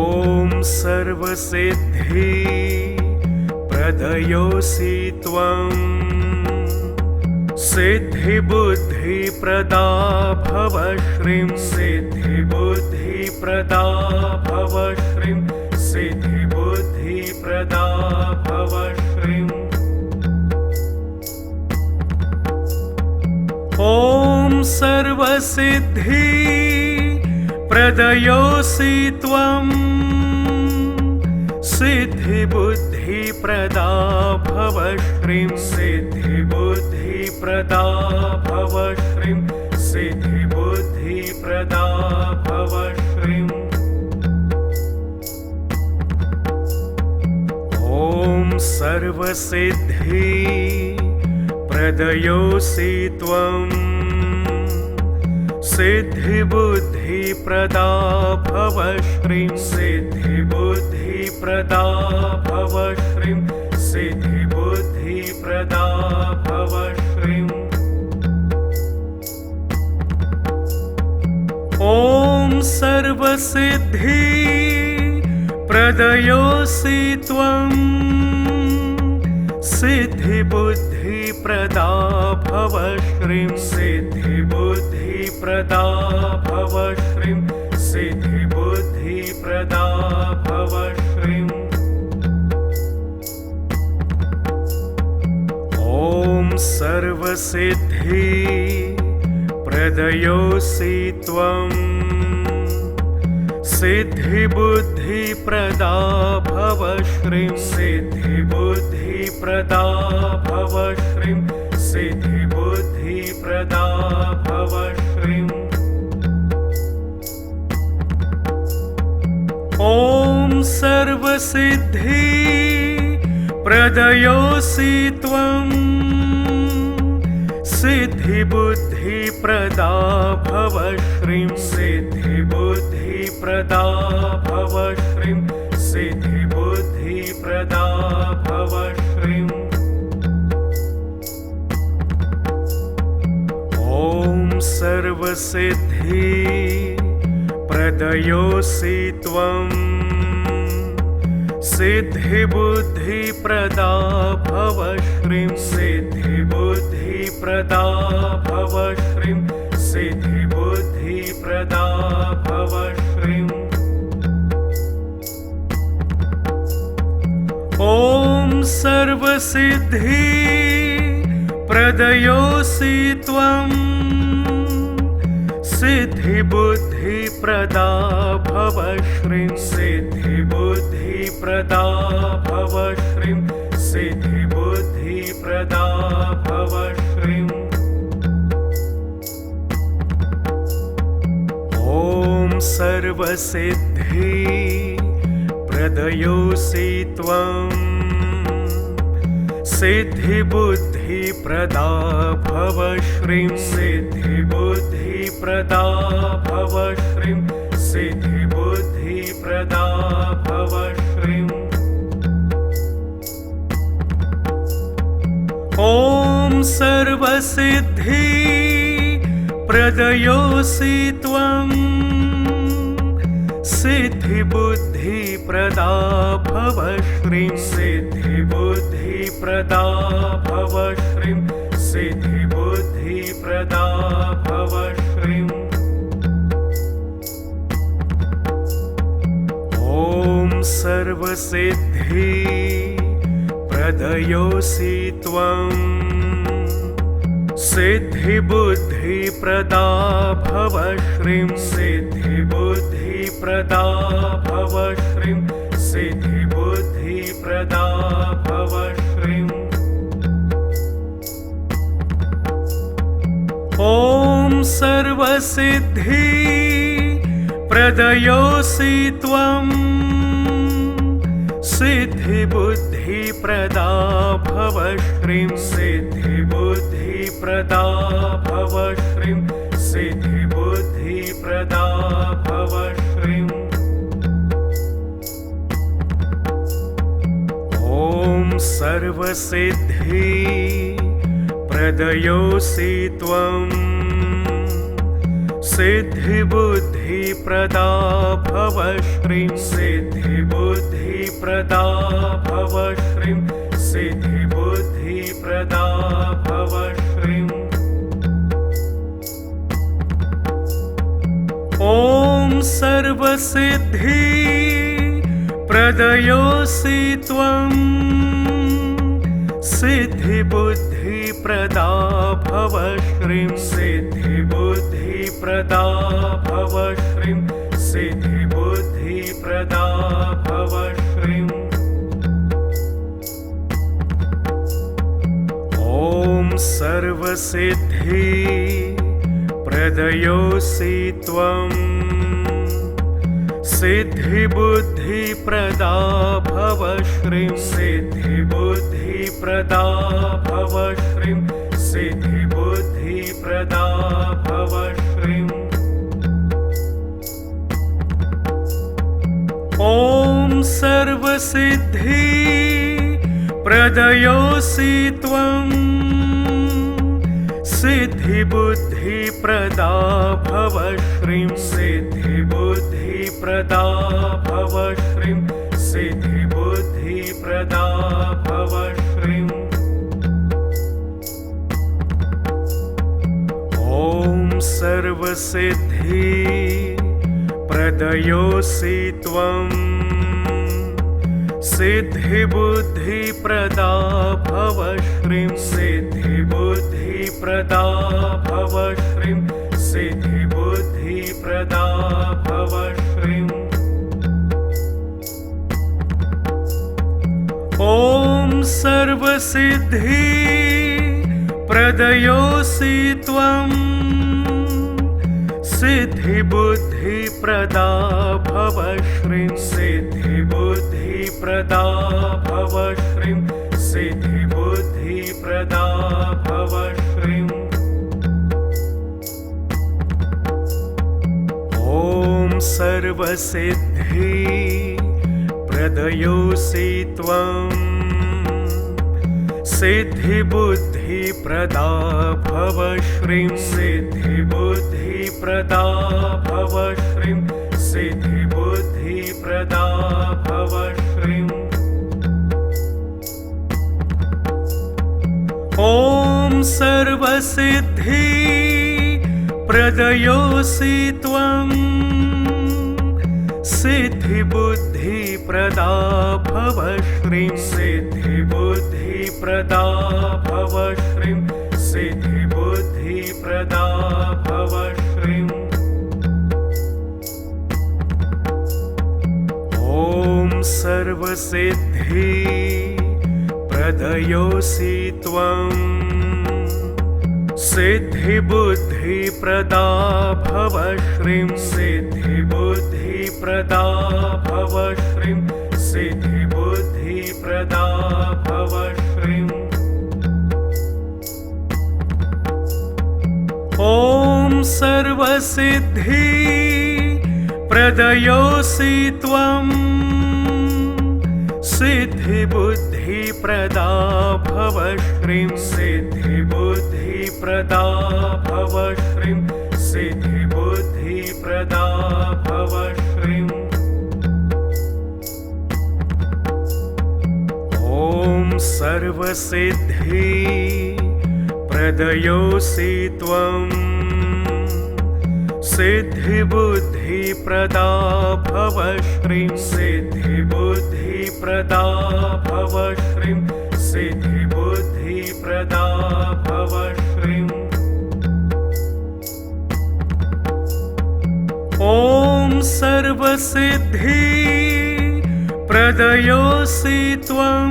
ॐ सर्वसिद्धि प्रदयोऽसि त्वं सिद्धिबुद्धिप्रदा भव श्रीं सिद्धिबुद्धिप्रदा भव श्रीं सिद्धिबुद्धिप्रदा भव श्रीं ॐ सर्वसिद्धि प्रदयोऽसि त्वं सिद्धिबुद्धिप्रदा भव श्रीं सिद्धिबुद्धिप्रदा भव श्रीं सिद्धिबुद्धिप्रदा भव श्रीं ॐ सर्वसिद्धि प्रदयोऽसि त्वं सिद्धिबुद्धिप्रदा भव श्रीं सिद्धिबुद्धिप्रदा भव श्रीं सिद्धिबुद्धिप्रदा भव श्रीं ॐ सर्वसिद्धि प्रदयोऽसि त्वं सिद्धिबुद्धिप्रदा भव श्रीं सिद्धिबुद्धिप्रदा भव श्रीं सिद्धिबुद्धिप्रदा भव श्रीं ॐ सर्वसिद्धि प्रदयोऽसि त्वं सिद्धिबुद्धिप्रदा भव श्रीं सिद्धिबुद्धिप्रदा भव श्रीं सिद्धिबुद्धिप्रदा भव श्रीं ॐ सर्वसिद्धि प्रदयोऽसि त्वं सिद्धिबुद्धिप्रदा भव श्रीं सिद्धिबुद्धिप्रदा भव श्रीं सिद्धिबुद्धिप्रदा भव श्रीं ॐ सर्वसिद्धि प्रदयोऽसि त्वं सिद्धिबुद्धिप्रदा भव श्रीं सिद्धिबुद्धिप्रदा भव श्रीं सिद्धिबुद्धिप्रदा भव श्रीं ॐ सर्वसिद्धि प्रदयोऽसि त्वं सिद्धिबुद्धिप्रदा भव श्रीं सिद्धिबुद्धिप्रदा भव श्रीं सिद्धिबुद्धिप्रदा भव श्रीं ॐ सर्वसिद्धि प्रदयोऽसि त्वं सिद्धिबुद्धिप्रदा भव श्रीं सिद्धिबुद्धिप्रदा भव श्रीं सिद्धिबुद्धिप्रदा भव श्रीं ॐ सर्वसिद्धि प्रदयोऽसि त्वं सिद्धिबुद्धिप्रदा भव श्रीं सिद्धिबुद्धिप्रदा भव श्रीं सिद्धिबुद्धिप्रदा भव श्रीं ॐ सर्वसिद्धि प्रदयोऽसि त्वं सिद्धिबुद्धिप्रदा भव श्रीं सिद्धिबुद्धिप्रदा भव श्रीं सिद्धिबुद्धिप्रदा भव श्रीं ॐ सर्वसिद्धि प्रदयोऽसि त्वं सिद्धिबुद्धिप्रदा भव श्रीं सिद्धिबुद्धिप्रदा भव श्रीं सिद्धिबुद्धिप्रदा भव श्रीं ॐ सर्वसिद्धि प्रदयोऽसि त्वं सिद्धिबुद्धिप्रदा भव श्रीं सिद्धिबुद्धिप्रदा भव श्रीं सिद्धिबुद्धिप्रदा भव श्रीं ॐ सर्वसिद्धि प्रदयोऽसि त्वं सिद्धिबुद्धिप्रदा भव श्रीं सिद्धिबुद्धिप्रदा भव श्रीं सिद्धिबुद्धिप्रदा भव श्रीं ॐ सर्वसिद्धि प्रदयोऽसि त्वं सिद्धिबुद्धिप्रदा भव श्रीं सिद्धिबुद्धिप्रदा भव श्रीं सिद्धिबुद्धिप्रदा भव श्रीं ॐ सर्वसिद्धि प्रदयोऽसि त्वं सिद्धिबुद्धिप्रदा भव श्रीं सिद्धिबुद्धिप्रदा भव श्रीं सिद्धिबुद्धिप्रदा भव श्रीं ॐ सर्वसिद्धि प्रदयोऽसि त्वं सिद्धिबुद्धिप्रदा भव श्रीं सिद्धिबुद्धिप्रदा भव श्रीं सिद्धिबुद्धिप्रदा भव श्रीं ॐ सर्वसिद्धि प्रदयोऽसि त्वं सिद्धिबुद्धिप्रदा भव श्रीं सिद्धिबुद्धिप्रदा भव श्रीं सिद्धिबुद्धिप्रदा भव श्रीं ॐ सर्वसिद्धि प्रदयोऽसि त्वं सिद्धिबुद्धिप्रदा भव श्रीं सिद्धिबुद्धिप्रदा भव श्रीं सिद्धिबुद्धिप्रदा भव श्रीं ॐ सर्वसिद्धि प्रदयोऽसि त्वं सिद्धिबुद्धिप्रदा भव श्रीं सिद्धिबुद्धिप्रदा भव श्रीं सिद्धिबुद्धिप्रदा भव श्रीं ॐ सर्वसिद्धि प्रदयोऽसि त्वं सिद्धिबुद्धिप्रदा भव श्रीं सिद्धिबुद्धिप्रदा भव श्रीं सिद्धिबुद्धिप्रदा भव श्रीं ॐ सर्वसिद्धि प्रदयोऽसि त्वं सिद्धिबुद्धिप्रदा भव श्रीं सिद्धिबुद्धिप्रदा भव श्रीं सिद्धिबुद्धिप्रदा भव श्रीं ॐ सर्वसिद्धि प्रदयोऽसि त्वं सिद्धिबुद्धिप्रदा भव श्रीं सिद्धिबुद्धिप्रदा भव श्रीं सिद्धिबुद्धिप्रदा भव श्रीं सर्वसिद्धि प्रदयोऽसि त्वं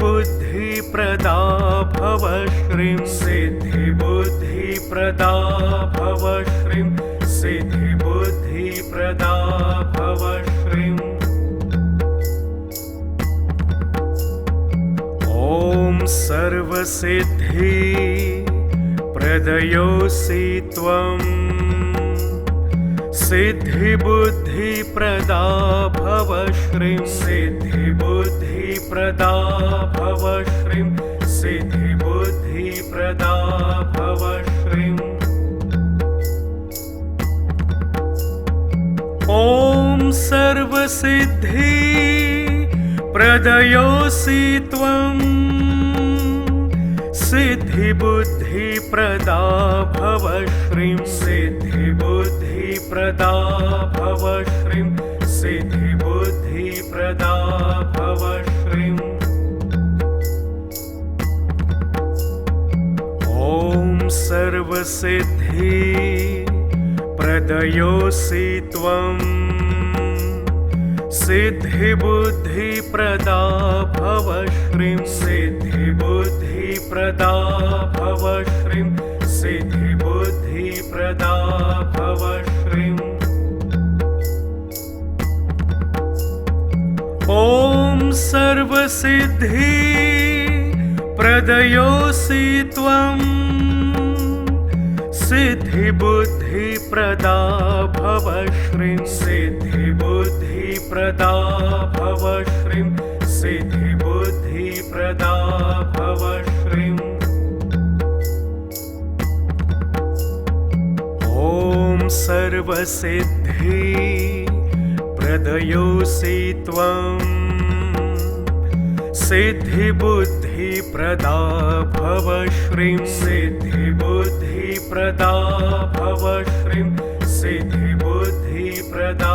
सिद्धिबुद्धिप्रदा भव श्रीं सिद्धिबुद्धिप्रदा भव श्रीं सिद्धिबुद्धिप्रदा भव श्रीं ॐ सर्वसिद्धि प्रदयोऽसि त्वं सिद्धिबुद्धिप्रदा भव श्रीं सिद्धिबुद्धिप्रदा भव श्रीं सिद्धिबुद्धिप्रदा भव श्रीं ॐ सर्वसिद्धि प्रदयोऽसि त्वं सिद्धिबुद्धिप्रदा भव श्रीं सिद्धिबुद्धिप्रदा भव श्रीं सिद्धिबुद्धिप्रदा भव श्रीं ॐ सर्वसिद्धि प्रदयोऽसि त्वं सिद्धिबुद्धिप्रदा भव श्रीं सिद्धिबुद्धिप्रदा भव श्रीं सिद्धिबुद्धिप्रदा भव श्रीं ॐ सर्वसिद्धि प्रदयोऽसि त्वं सिद्धिबुद्धिप्रदा भव श्रीं सिद्धिबुद्धिप्रदा भव श्रीं सिद्धिबुद्धिप्रदा भव श्रीं ॐ सर्वसिद्धि प्रदयोऽसि त्वं सिद्धिबुद्धिप्रदा भव श्रीं सिद्धिबुद्धिप्रदा भव श्रीं सिद्धिबुद्धिप्रदा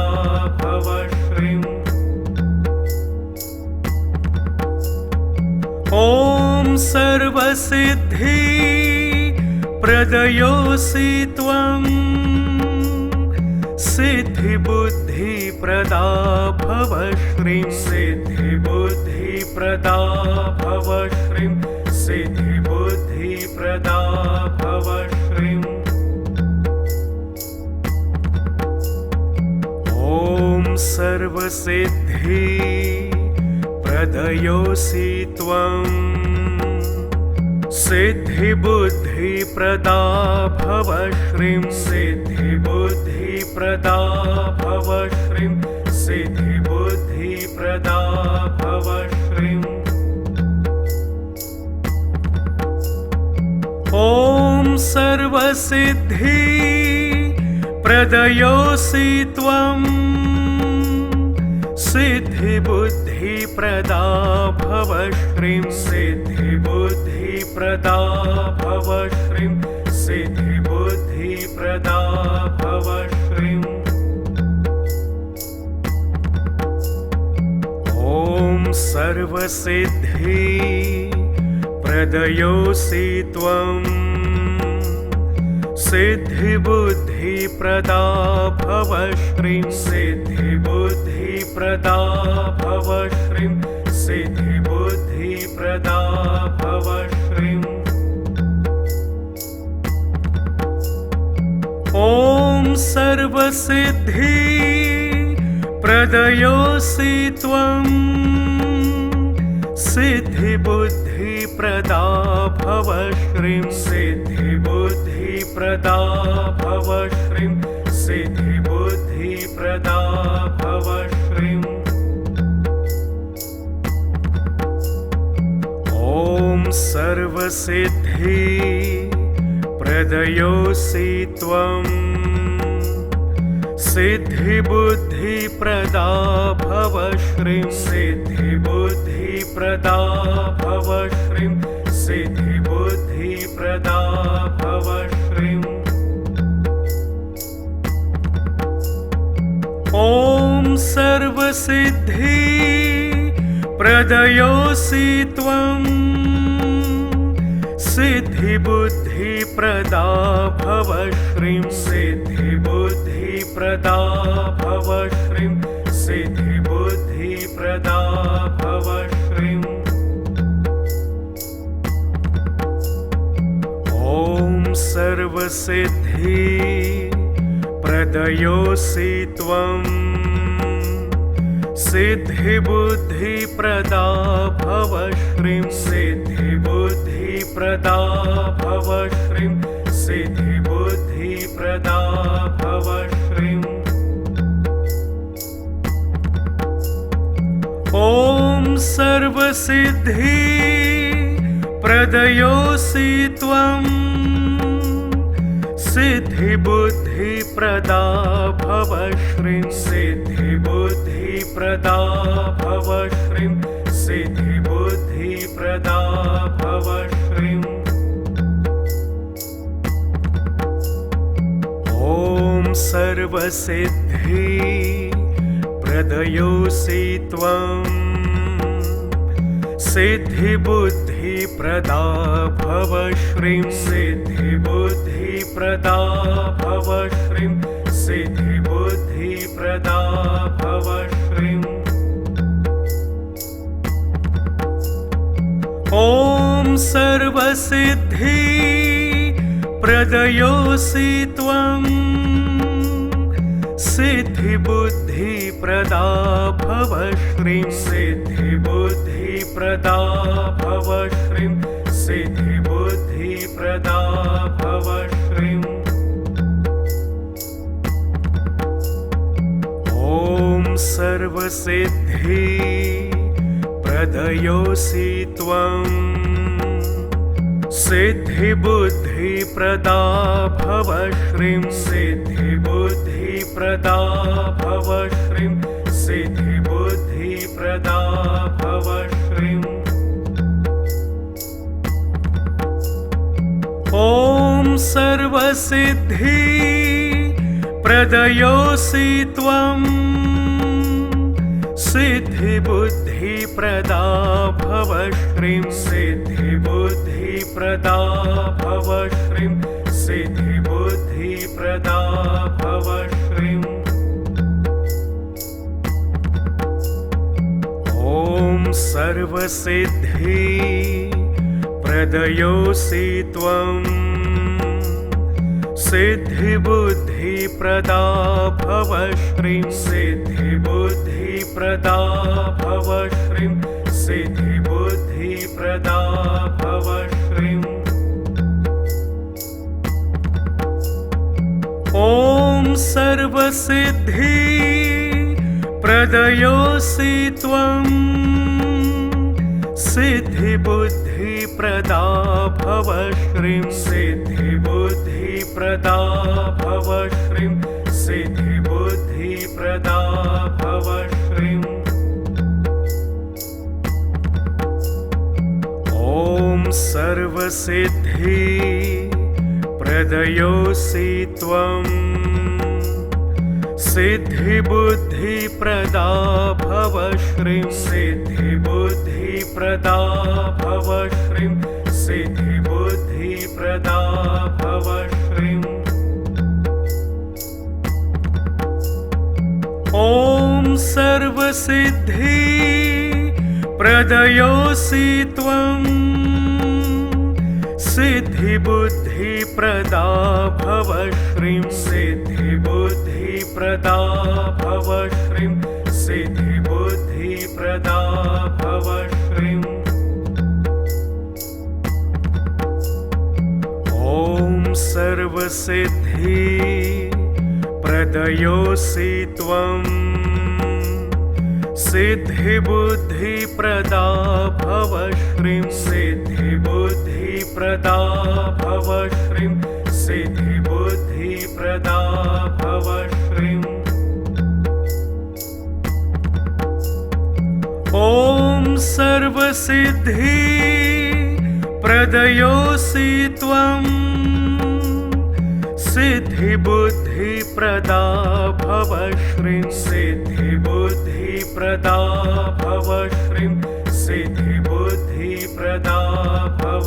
भव श्रीं ॐ सर्वसिद्धि प्रदयोऽसि त्वं सिद्धिबुद्धिप्रदा भव श्रीं सिद्धिबुद्धिप्रदा भव श्रीं सिद्धिबुद्धिप्रदा भव श्रीं ॐ सर्वसिद्धि प्रदयोऽसि त्वं सिद्धिबुद्धिप्रदा भव श्रीं सिद्धिबुद्धिप्रदा भव श्रीं सिद्धिबुद्धिप्रदा भव श्रीं ॐ सर्वसिद्धि प्रदयोऽसि त्वं सिद्धिबुद्धिप्रदा भव श्रीं सिद्धिबुद्धिप्रदा भव श्रीं सिद्धिबुद्धिप्रदा भव श्रीं ॐ सर्वसिद्धि प्रदयोऽसि त्वं सिद्धिबुद्धिप्रदा भव श्रीं सिद्धिबुद्धिप्रदा भव श्रीं सिद्धिबुद्धिप्रदा भव श्रीं ॐ सर्वसिद्धि प्रदयोऽसि त्वं सिद्धिबुद्धिप्रदा भव श्रीं सिद्धिबुद्धिप्रदा भव श्रीं सिद्धिबुद्धिप्रदा भव श्रीं ॐ सर्वसिद्धि प्रदयोऽसि त्वं सिद्धिबुद्धिप्रदा भव श्रीं सिद्धिबुद्धिप्रदा भव श्रीं सिद्धिबुद्धिप्रदा भव श्रीं ॐ सर्वसिद्धि प्रदयोऽसि त्वं सिद्धिबुद्धि सिद्धिबुद्धिप्रदा भव श्रीं सिद्धिबुद्धिप्रदा भव श्रीं सिद्धिबुद्धिप्रदा भव श्रीं ॐ सर्वसिद्धि प्रदयोऽसि त्वं सिद्धिबुद्धिप्रदा भव श्रीं सिद्धिबुद्धिप्रदा भव श्रीं सिद्धिबुद्धिप्रदा भव श्रीं ॐ सर्वसिद्धि प्रदयोऽसि त्वं सिद्धिबुद्धिप्रदा भव श्रीं सिद्धिबुद्धिप्रदा भव श्रीं सिद्धिबुद्धिप्रदा भव श्रीं ॐ सर्वसिद्धि प्रदयोऽसि त्वं सिद्धिबुद्धिप्रदा भव श्रीं सिद्धिबुद्धिप्रदा भव श्रीं सिद्धिबुद्धिप्रदा भव श्रीं ॐ सर्वसिद्धि प्रदयोऽसि त्वं सिद्धिबुद्धिप्रदा भव श्रीं सिद्धिबुद्धिप्रदा भव श्रीं सिद्धिबुद्धिप्रदा भव श्रीं ॐ सर्वसिद्धि प्रदयोऽसि त्वं सिद्धिबुद्धिप्रदा भव श्रीं सिद्धिबुद्धिप्रदा भव श्रीं सिद्धिबुद्धिप्रदा भव श्रीं ॐ सर्वसिद्धि प्रदयोऽसि त्वं सिद्धिबुद्धिप्रदा भव श्रीं सिद्धिबुद्धिप्रदा भव श्रीं सिद्धिबुद्धिप्रदा भव श्रीं ॐ सर्वसिद्धि प्रदयोऽसि त्वं सिद्धिबुद्धिप्रदा भव श्रीं सिद्धिबुद्धिप्रदा भव श्रीं सिद्धिबुद्धिप्रदा भव श्रीं ॐ सर्वसिद्धि प्रदयोऽसि त्वं सिद्धिबुद्धिप्रदा भव श्रीं सिद्धिबुद्धिप्रदा भव श्रीं सिद्धिबुद्धिप्रदा भव श्रीं ॐ सर्वसिद्धि प्रदयोऽसि त्वं सिद्धिबुद्धिप्रदा भव श्रीं सिद्धिबुद्धिप्रदा भव श्रीं सिद्धिबुद्धिप्रदा भव श्रीं ॐ सर्वसिद्धि प्रदयोऽसि त्वं सिद्धिबुद्धिप्रदा भव श्रीं सिद्धिबुद्धिप्रदा भव श्रीं सिद्धिबुद्धिप्रदा भव श्रीं ॐ सर्वसिद्धि प्रदयोऽसि त्वं सिद्धिबुद्धिप्रदा भव श्रीं सिद्धिबुद्धिप्रदा भव श्रीं सिद्धिबुद्धिप्रदा भव श्रीं ॐ सर्वसिद्धि प्रदयोऽसि त्वं सिद्धिबुद्धिप्रदा भव श्रीं सिद्धिबुद्धिप्रदा भव श्रीं सिद्धिबुद्धिप्रदा भव